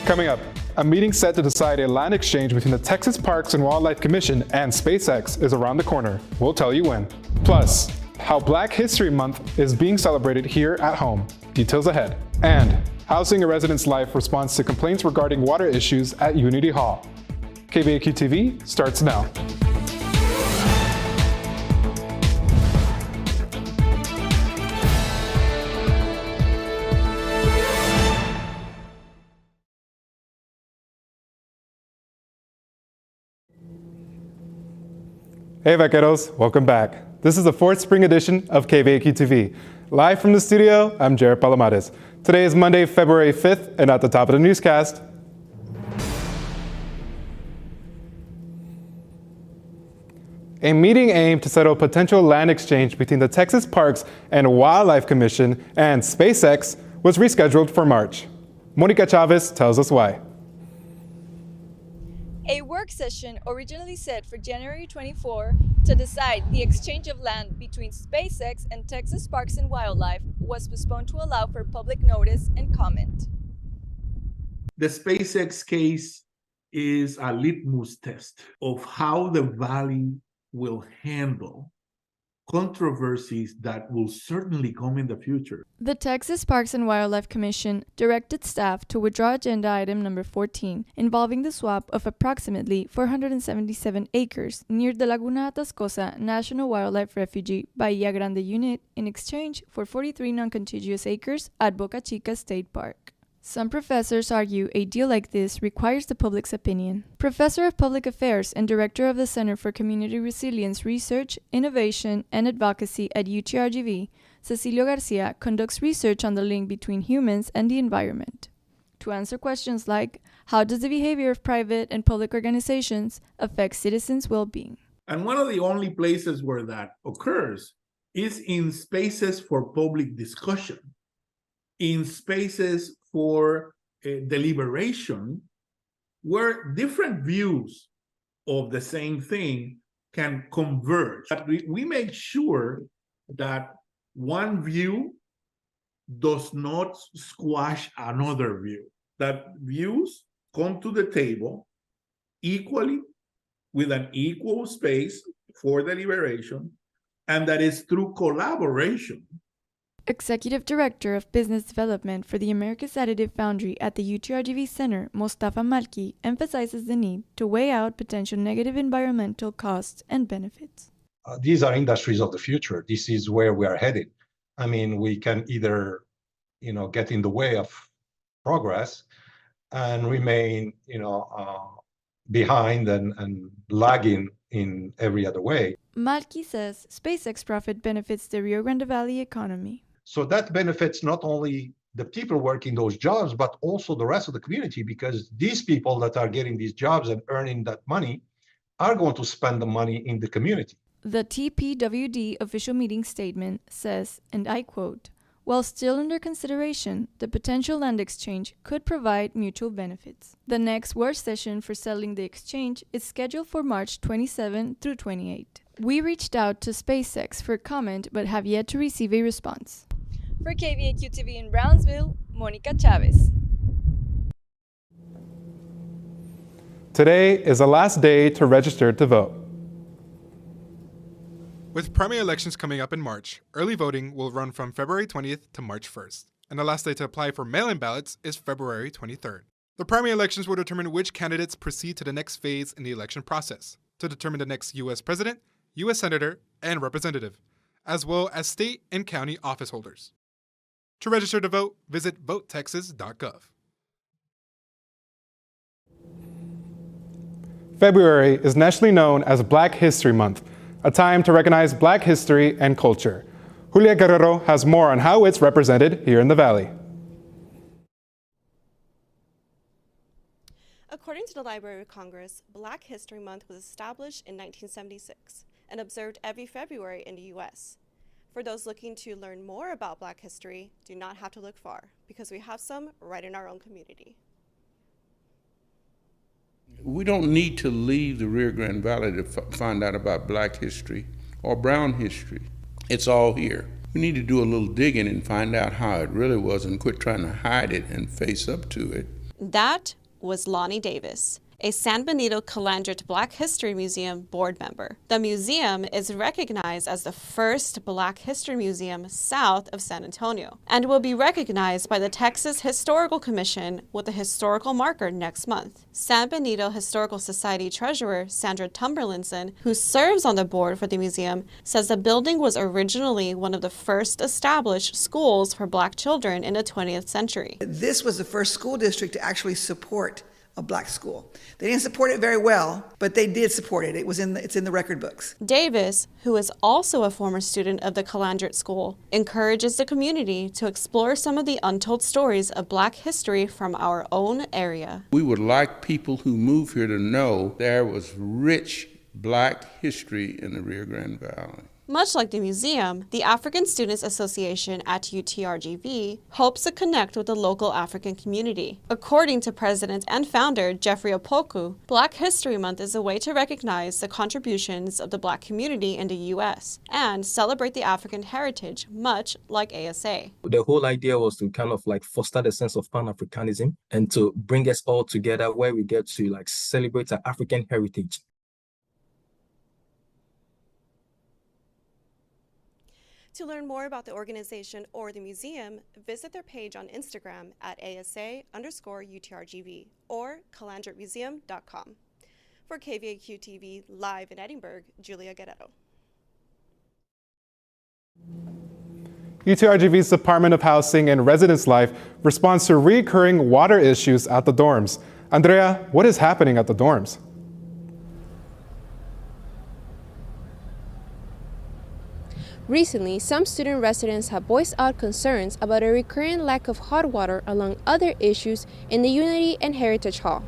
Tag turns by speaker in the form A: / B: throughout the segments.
A: Coming up, a meeting set to decide a land exchange between the Texas Parks and Wildlife Commission and SpaceX is around the corner. We'll tell you when. Plus, how Black History Month is being celebrated here at home. Details ahead. And how seeing a resident's life responds to complaints regarding water issues at Unity Hall. KVAQ-TV starts now. Hey vaqueros, welcome back. This is the fourth spring edition of KVAQ-TV. Live from the studio, I'm Jared Palomares. Today is Monday, February 5th, and at the top of the newscast, a meeting aimed to settle potential land exchange between the Texas Parks and Wildlife Commission and SpaceX was rescheduled for March. Monica Chavez tells us why.
B: A work session originally set for January 24 to decide the exchange of land between SpaceX and Texas Parks and Wildlife was postponed to allow for public notice and comment.
C: The SpaceX case is a litmus test of how the Valley will handle controversies that will certainly come in the future.
B: The Texas Parks and Wildlife Commission directed staff to withdraw agenda item number 14, involving the swap of approximately 477 acres near the Laguna Atascosa National Wildlife Refuge Bahia Grande unit in exchange for 43 non-contiguous acres at Boca Chica State Park. Some professors argue a deal like this requires the public's opinion. Professor of Public Affairs and Director of the Center for Community Resilience Research, Innovation, and Advocacy at UTRGV, Cecilio Garcia conducts research on the link between humans and the environment. To answer questions like, how does the behavior of private and public organizations affect citizens' well-being?
C: And one of the only places where that occurs is in spaces for public discussion, in spaces for deliberation, where different views of the same thing can converge. But we make sure that one view does not squash another view, that views come to the table equally with an equal space for deliberation, and that is through collaboration.
B: Executive Director of Business Development for the Americas Additive Foundry at the UTRGV Center, Mostafa Malki, emphasizes the need to weigh out potential negative environmental costs and benefits.
D: These are industries of the future. This is where we are headed. I mean, we can either, get in the way of progress and remain, behind and lagging in every other way.
B: Malki says SpaceX profit benefits the Rio Grande Valley economy.
D: So that benefits not only the people working those jobs, but also the rest of the community, because these people that are getting these jobs and earning that money are going to spend the money in the community.
B: The TPWD official meeting statement says, and I quote, "While still under consideration, the potential land exchange could provide mutual benefits." The next work session for settling the exchange is scheduled for March 27 through 28. We reached out to SpaceX for comment but have yet to receive a response. For KVAQ-TV in Brownsville, Monica Chavez.
A: Today is the last day to register to vote.
E: With primary elections coming up in March, early voting will run from February 20th to March 1st, and the last day to apply for mail-in ballots is February 23rd. The primary elections will determine which candidates proceed to the next phase in the election process, to determine the next U.S. President, U.S. Senator, and Representative, as well as state and county office holders. To register to vote, visit votetexas.gov.
A: February is nationally known as Black History Month, a time to recognize Black history and culture. Julia Guerrero has more on how it's represented here in the Valley.
F: According to the Library of Congress, Black History Month was established in 1976 and observed every February in the U.S. For those looking to learn more about Black history, do not have to look far, because we have some right in our own community.
G: We don't need to leave the Rio Grande Valley to find out about Black history or Brown history. It's all here. We need to do a little digging and find out how it really was and quit trying to hide it and face up to it.
F: That was Lonnie Davis, a San Benito Calandret Black History Museum board member. The museum is recognized as the first Black History Museum south of San Antonio and will be recognized by the Texas Historical Commission with a historical marker next month. San Benito Historical Society Treasurer Sandra Tumberlinson, who serves on the board for the museum, says the building was originally one of the first established schools for Black children in the 20th century.
H: This was the first school district to actually support a Black school. They didn't support it very well, but they did support it. It's in the record books.
F: Davis, who is also a former student of the Calandret School, encourages the community to explore some of the untold stories of Black history from our own area.
G: We would like people who move here to know there was rich Black history in the Rio Grande Valley.
F: Much like the museum, the African Students Association at UTRGV hopes to connect with the local African community. According to President and founder Jeffrey Opoku, Black History Month is a way to recognize the contributions of the Black community in the U.S. and celebrate the African heritage, much like ASA.
I: The whole idea was to kind of like foster the sense of Pan-Africanism and to bring us all together where we get to like celebrate our African heritage.
F: To learn more about the organization or the museum, visit their page on Instagram at ASA_UTRGV or calandretmuseum.com. For KVAQ-TV live in Edinburgh, Julia Guerrero.
A: UTRGV's Department of Housing and Residence Life responds to recurring water issues at the dorms. Andrea, what is happening at the dorms?
J: Recently, some student residents have voiced out concerns about a recurrent lack of hot water along other issues in the Unity and Heritage Hall.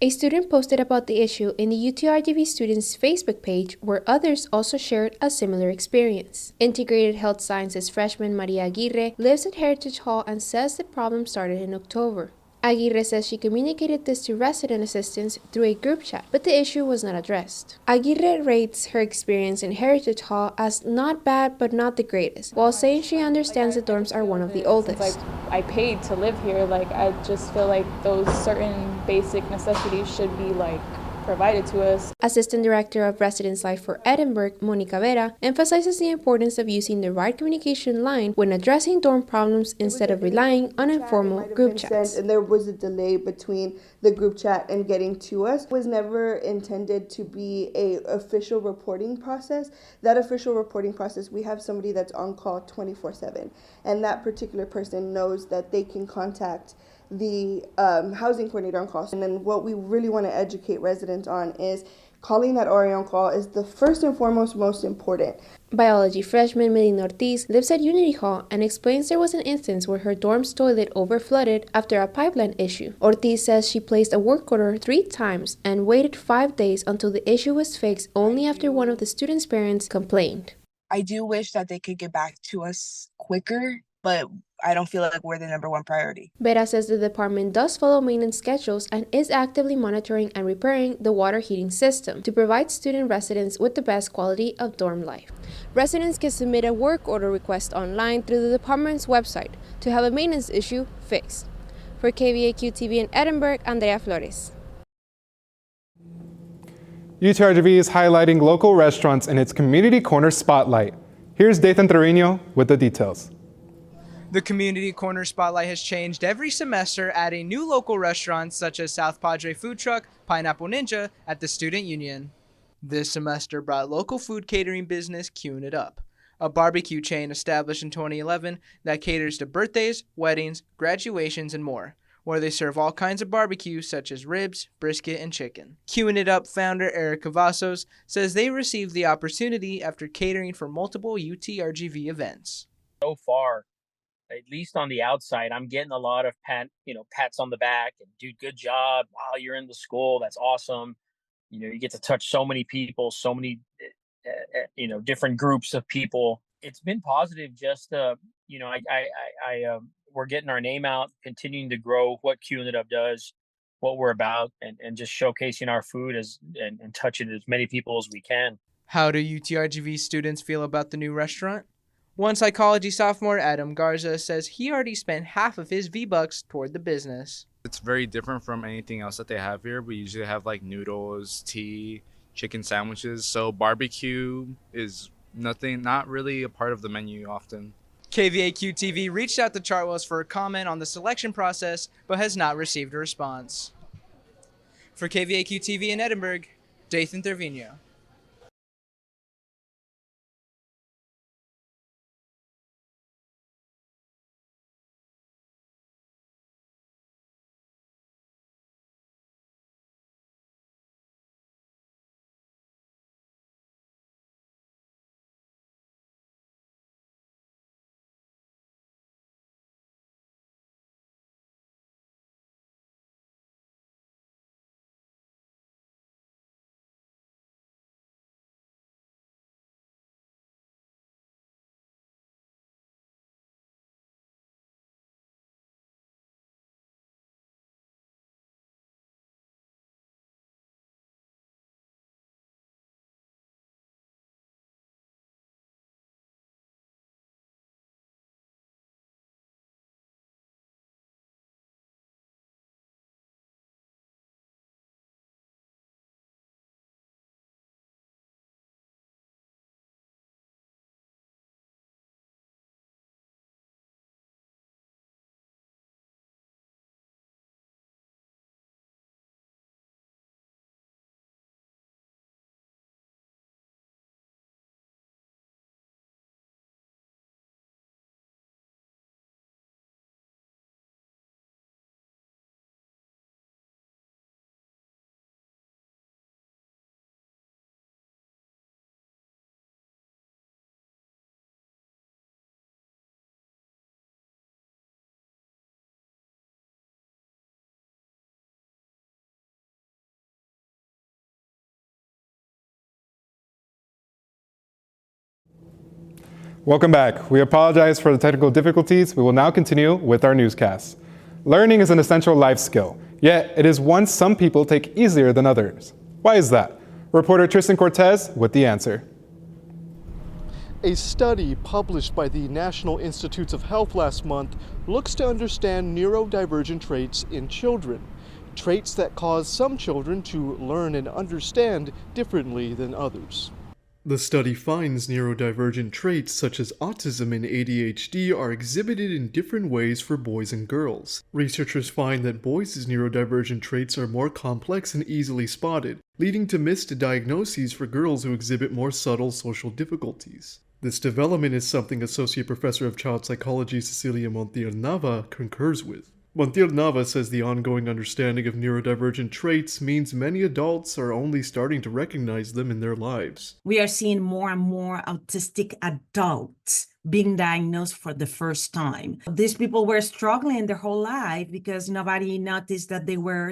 J: A student posted about the issue in the UTRGV students' Facebook page, where others also shared a similar experience. Integrated Health Sciences freshman Maria Aguirre lives at Heritage Hall and says the problem started in October. Aguirre says she communicated this to resident assistants through a group chat, but the issue was not addressed. Aguirre rates her experience in Heritage Hall as not bad but not the greatest, while saying she understands the dorms are one of the oldest.
K: I paid to live here, I just feel like those certain basic necessities should be provided to us.
J: Assistant Director of Residence Life for Edinburgh, Monica Vera, emphasizes the importance of using the right communication line when addressing dorm problems instead of relying on informal group chats.
L: And there was a delay between the group chat and getting to us. It was never intended to be an official reporting process. That official reporting process, we have somebody that's on call 24/7, and that particular person knows that they can contact the housing coordinator on call. And then what we really want to educate residents on is calling that RA on call is the first and foremost most important.
J: Biology freshman Melina Ortiz lives at Unity Hall and explains there was an instance where her dorm's toilet overflooded after a pipeline issue. Ortiz says she placed a work order 3 times and waited 5 days until the issue was fixed only after one of the students' parents complained.
M: I do wish that they could get back to us quicker, but I don't feel like we're the #1 priority.
J: Vera says the department does follow maintenance schedules and is actively monitoring and repairing the water heating system to provide student residents with the best quality of dorm life. Residents can submit a work order request online through the department's website to have a maintenance issue fixed. For KVAQ-TV in Edinburgh, Andrea Flores.
A: UTRGV is highlighting local restaurants in its Community Corner Spotlight. Here's Dathan Trevino with the details.
N: The Community Corner Spotlight has changed every semester, adding new local restaurants such as South Padre Food Truck, Pineapple Ninja at the Student Union. This semester brought local food catering business Queuing It Up, a barbecue chain established in 2011 that caters to birthdays, weddings, graduations, and more, where they serve all kinds of barbecue such as ribs, brisket, and chicken. Queuing It Up founder Eric Cavazos says they received the opportunity after catering for multiple UTRGV events.
O: So far, at least on the outside, I'm getting a lot of pats on the back and dude, good job. Wow, you're in the school. That's awesome. You get to touch so many people, so many, different groups of people. It's been positive. Just, we're getting our name out, continuing to grow what Queuing It Up does, what we're about, and just showcasing our food and touching as many people as we can.
N: How do UTRGV students feel about the new restaurant? One psychology sophomore, Adam Garza, says he already spent half of his V-Bucks toward the business.
P: It's very different from anything else that they have here. We usually have like noodles, tea, chicken sandwiches. So barbecue is not really a part of the menu often.
N: KVAQ-TV reached out to Chartwells for a comment on the selection process, but has not received a response. For KVAQ-TV in Edinburgh, Dathan Trevino.
A: Welcome back. We apologize for the technical difficulties. We will now continue with our newscast. Learning is an essential life skill, yet it is one some people take easier than others. Why is that? Reporter Tristan Cortez with the answer.
Q: A study published by the National Institutes of Health last month looks to understand neurodivergent traits in children, traits that cause some children to learn and understand differently than others. The study finds neurodivergent traits such as autism and ADHD are exhibited in different ways for boys and girls. Researchers find that boys' neurodivergent traits are more complex and easily spotted, leading to missed diagnoses for girls who exhibit more subtle social difficulties. This development is something Associate Professor of Child Psychology Cecilia Montiel-Nava concurs with. Montiel-Nava says the ongoing understanding of neurodivergent traits means many adults are only starting to recognize them in their lives.
R: We are seeing more and more autistic adults being diagnosed for the first time. These people were struggling their whole life because nobody noticed that they were,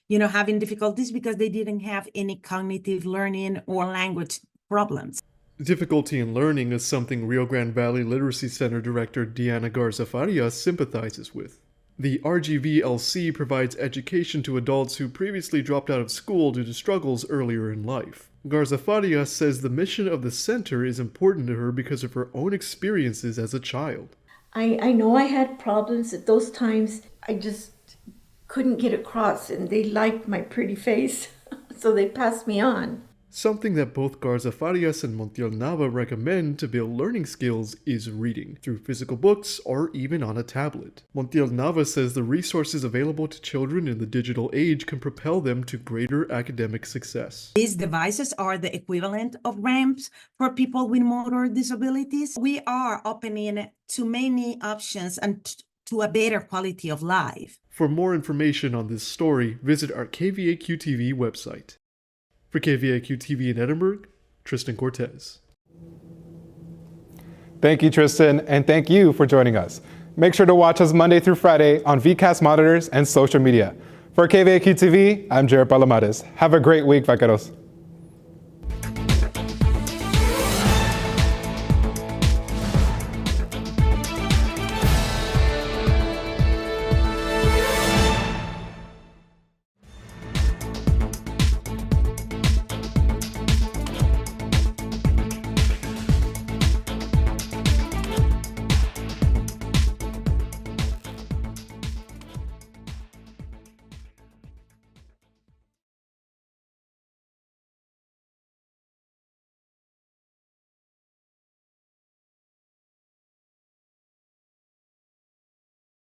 R: having difficulties because they didn't have any cognitive learning or language problems.
Q: Difficulty in learning is something Rio Grande Valley Literacy Center Director Diana Garza Farias sympathizes with. The RGVLC provides education to adults who previously dropped out of school due to struggles earlier in life. Garza Farias says the mission of the center is important to her because of her own experiences as a child.
S: I know I had problems at those times. I just couldn't get across, and they liked my pretty face, so they passed me on.
Q: Something that both Garza Farias and Montiel-Nava recommend to build learning skills is reading, through physical books or even on a tablet. Montiel-Nava says the resources available to children in the digital age can propel them to greater academic success.
R: These devices are the equivalent of ramps for people with motor disabilities. We are opening to many options and to a better quality of life.
Q: For more information on this story, visit our KVAQ-TV website. For KVAQ-TV in Edinburgh, Tristan Cortez.
A: Thank you, Tristan, and thank you for joining us. Make sure to watch us Monday through Friday on VCast monitors and social media. For KVAQ-TV, I'm Jared Palomares. Have a great week, vaqueros.